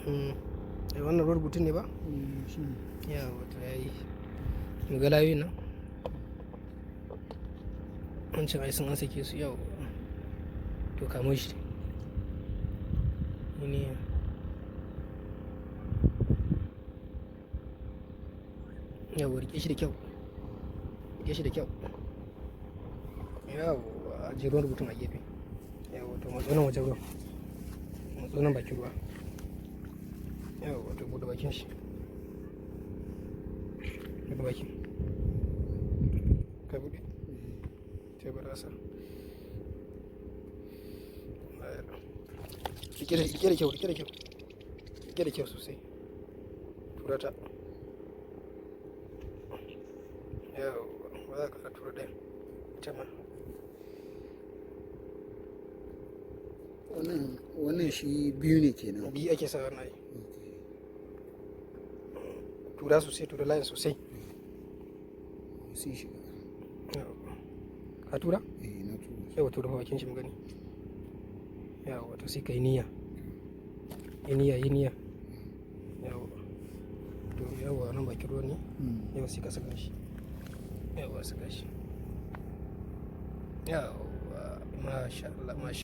wannan rubutun ne ba? shi ne. Yawa wato yayi. Mu ga layoyin nan. Wancan ai sun an sake su yawa. To kamo shi. Ini yawa rike shi da kyau. Rike shi da kyau. Yawa a jeron rubutun a gefe. Yawa to matsayin wajen ruwan. Matsayin bakin ruwa. Yawa wato buɗe bakin shi. Buɗe bakin. Ka buɗe. Sai barasa. Rike da kyau, rike da kyau. Rike da kyau sosai. Tura ta. Yawa ba za ka tura ɗaya. Ita ma. Wannan shi biyu ne kenan. Biyu ake sa wannan. Tura sosai, tura layin sosai. Sun shiga. Ka tura? Na tura. Yawa tura bakin shi mu gani. Yawa wato sai kai niyya. Yi niyya. Yawa. To yawa nan bakin ruwan ne. Yawa sai ka saka shi. Yawa saka shi. Yawa masha Allah masha